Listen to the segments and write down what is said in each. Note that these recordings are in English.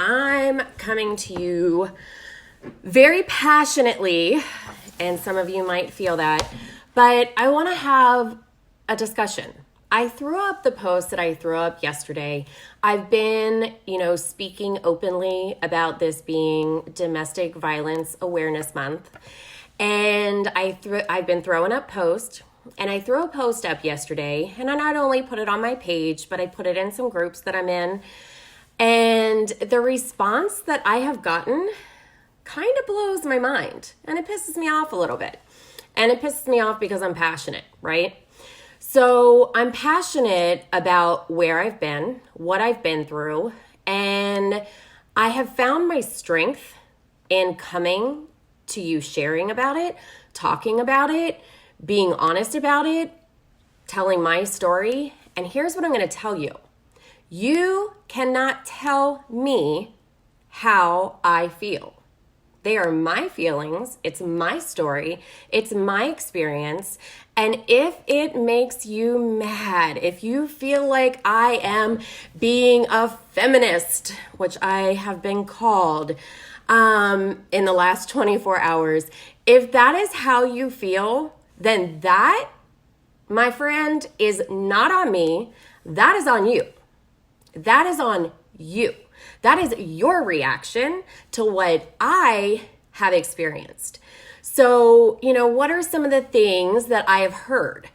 I'm coming to you very passionately, and some of you might feel that, but I want to have a discussion. I threw up the post that I threw up yesterday. I've been, speaking openly about this being Domestic Violence Awareness Month, and I've been throwing up posts. And I threw a post up yesterday, and I not only put it on my page, but I put it in some groups that I'm in. And the response that I have gotten kind of blows my mind, and it pisses me off a little bit. And it pisses me off because I'm passionate, right? So I'm passionate about where I've been, what I've been through, and I have found my strength in coming to you, sharing about it, talking about it, being honest about it, telling my story. And here's what I'm going to tell you. You cannot tell me how I feel. They are my feelings. It's my story. It's my experience. And if it makes you mad, if you feel like I am being a feminist, which I have been called in the last 24 hours, if that is how you feel, then that, my friend, is not on me. That is on you. That is on you. That is your reaction to what I have experienced. So, what are some of the things that I have heard?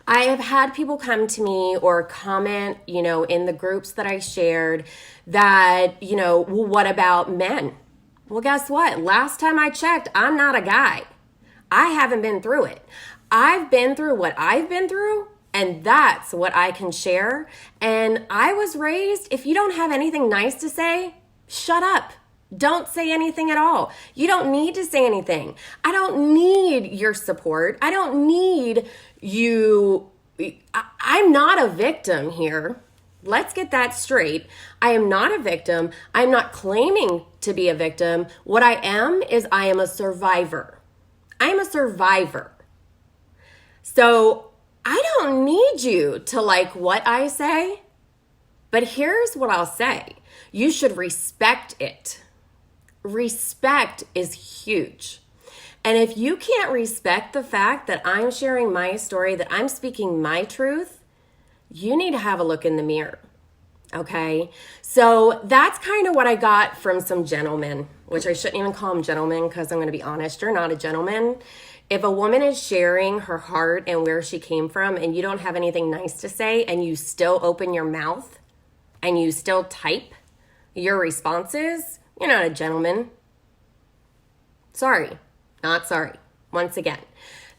I have had people come to me or comment, in the groups that I shared that, well, what about men? Well, guess what? Last time I checked, I'm not a guy. I haven't been through it. I've been through what I've been through, and that's what I can share. And I was raised, if you don't have anything nice to say, shut up. Don't say anything at all. You don't need to say anything. I don't need your support. I don't need you. I'm not a victim here. Let's get that straight. I am not a victim. I'm not claiming to be a victim. What I am is I am a survivor. I am a survivor. So I don't need you to like what I say, but here's what I'll say. You should respect it. Respect is huge. And if you can't respect the fact that I'm sharing my story, that I'm speaking my truth, you need to have a look in the mirror. Okay? So that's kind of what I got from some gentlemen, which I shouldn't even call them gentlemen because I'm going to be honest, you're not a gentleman. If a woman is sharing her heart and where she came from and you don't have anything nice to say and you still open your mouth and you still type your responses, you're not a gentleman. Sorry, not sorry. Once again.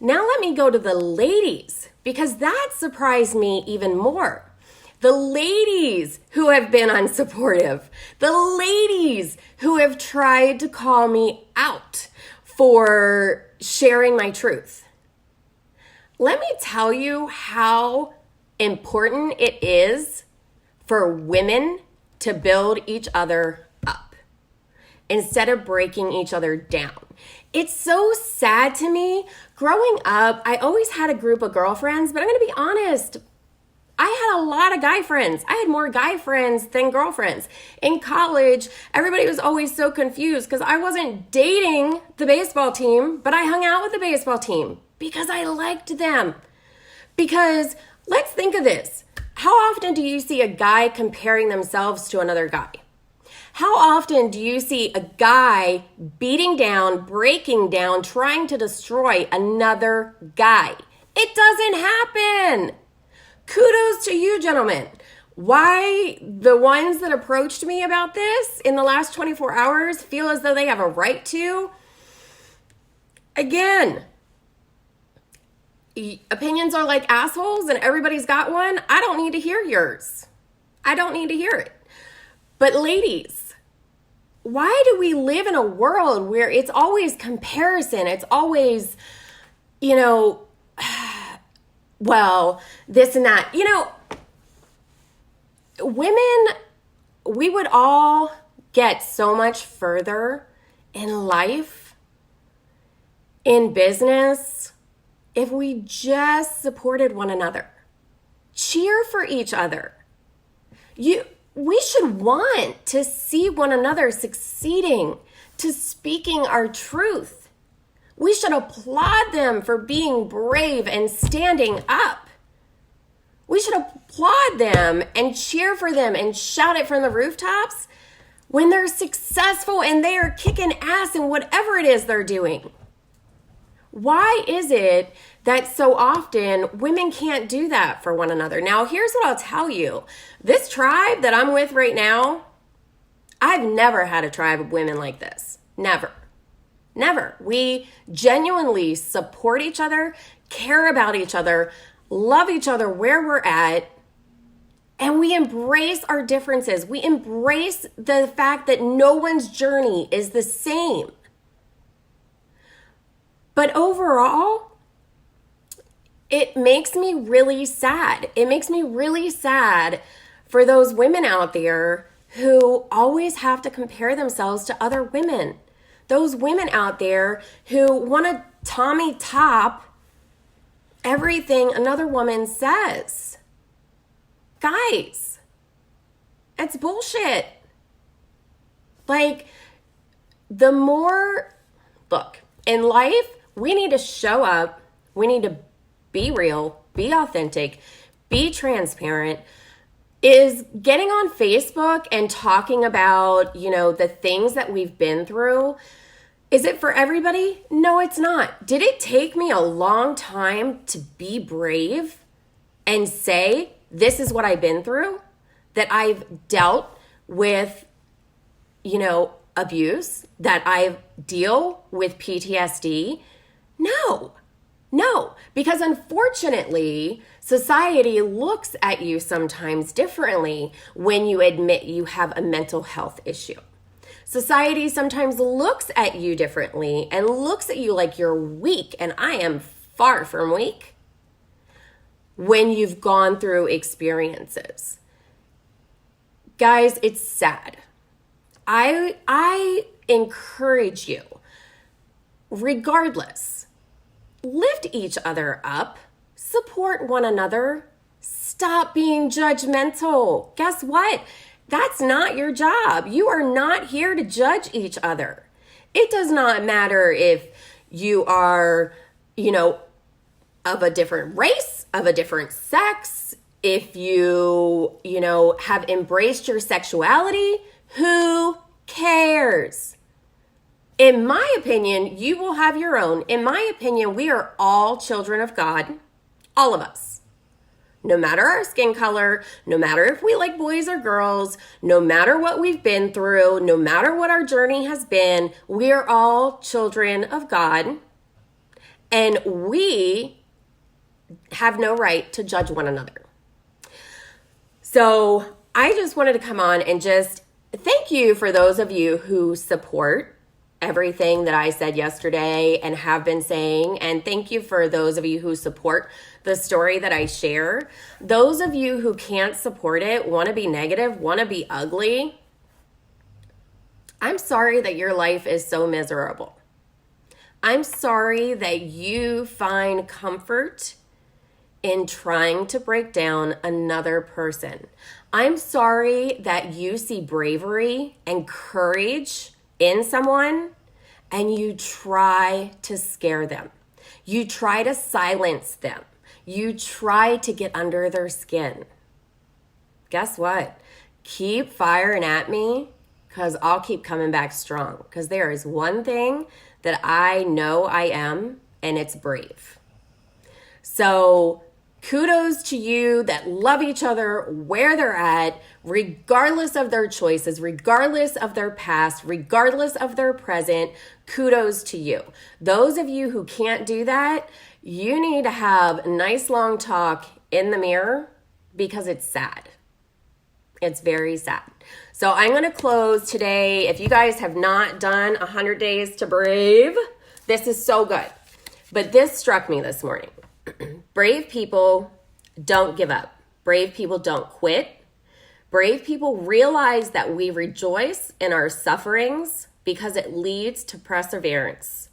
Now let me go to the ladies because that surprised me even more. The ladies who have been unsupportive. The ladies who have tried to call me out for sharing my truth. Let me tell you how important it is for women to build each other up instead of breaking each other down. It's so sad to me. Growing up, I always had a group of girlfriends, but I'm going to be honest, I had a lot of guy friends. I had more guy friends than girlfriends. In college, everybody was always so confused because I wasn't dating the baseball team, but I hung out with the baseball team because I liked them. Because let's think of this. How often do you see a guy comparing themselves to another guy? How often do you see a guy beating down, breaking down, trying to destroy another guy? It doesn't happen. Kudos to you, gentlemen. Why the ones that approached me about this in the last 24 hours feel as though they have a right to? Again, opinions are like assholes and everybody's got one. I don't need to hear yours. I don't need to hear it. But ladies, why do we live in a world where it's always comparison? It's always, well, this and that. Women, we would all get so much further in life, in business, if we just supported one another. Cheer for each other. we should want to see one another succeeding, to speaking our truth. We should applaud them for being brave and standing up. We should applaud them and cheer for them and shout it from the rooftops when they're successful and they are kicking ass in whatever it is they're doing. Why is it that so often women can't do that for one another? Now, here's what I'll tell you. This tribe that I'm with right now, I've never had a tribe of women like this. Never. Never. We genuinely support each other, care about each other, love each other where we're at, and we embrace our differences. We embrace the fact that no one's journey is the same. But overall, it makes me really sad. It makes me really sad for those women out there who always have to compare themselves to other women. Those women out there who want to Tommy top everything another woman says. Guys, it's bullshit. Like, look, in life, we need to show up. We need to be real, be authentic, be transparent. Is getting on Facebook and talking about, the things that we've been through, is it for everybody? No, it's not. Did it take me a long time to be brave and say, this is what I've been through? That I've dealt with, abuse, that I deal with PTSD? No, because unfortunately, society looks at you sometimes differently when you admit you have a mental health issue. Society sometimes looks at you differently and looks at you like you're weak, and I am far from weak when you've gone through experiences. Guys, it's sad. I encourage you, regardless, lift each other up, support one another, stop being judgmental. Guess what? That's not your job. You are not here to judge each other. It does not matter if you are, of a different race, of a different sex, if you, have embraced your sexuality. Who cares? In my opinion, you will have your own. In my opinion, we are all children of God, all of us. No matter our skin color, no matter if we like boys or girls, no matter what we've been through, no matter what our journey has been, we are all children of God, and we have no right to judge one another. So I just wanted to come on and just thank you for those of you who support everything that I said yesterday and have been saying. And thank you for those of you who support the story that I share. Those of you who can't support it, want to be negative, want to be ugly, I'm sorry that your life is so miserable. I'm sorry that you find comfort in trying to break down another person. I'm sorry that you see bravery and courage in someone and you try to scare them. You try to silence them. You try to get under their skin. Guess what? Keep firing at me, because I'll keep coming back strong. Because there is one thing that I know I am, and it's brave. So kudos to you that love each other where they're at, regardless of their choices, regardless of their past, regardless of their present. Kudos to you. Those of you who can't do that, you need to have a nice long talk in the mirror, because it's sad. It's very sad. So I'm going to close today. If you guys have not done 100 Days to Brave, this is so good. But this struck me this morning. Brave people don't give up. Brave people don't quit. Brave people realize that we rejoice in our sufferings because it leads to perseverance.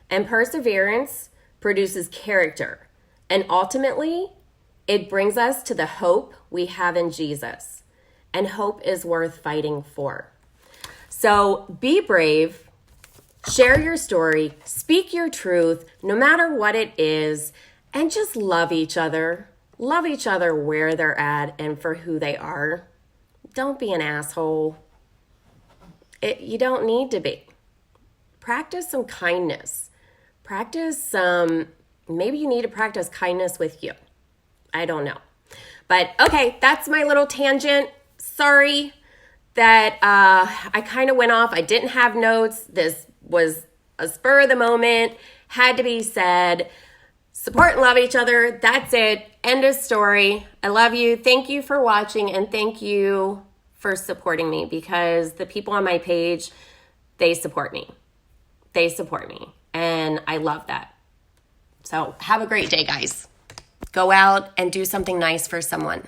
And perseverance produces character. And ultimately, it brings us to the hope we have in Jesus. and hope is worth fighting for. So be brave, share your story, speak your truth, no matter what it is, and just love each other. Love each other where they're at and for who they are. Don't be an asshole. You don't need to be. Practice some kindness. Maybe you need to practice kindness with you. I don't know. But okay, that's my little tangent. Sorry that I kind of went off. I didn't have notes. This was a spur of the moment. Had to be said. Support and love each other. That's it. End of story. I love you. Thank you for watching, and thank you for supporting me, because the people on my page, they support me. They support me, and I love that. So have a great day, guys. Go out and do something nice for someone.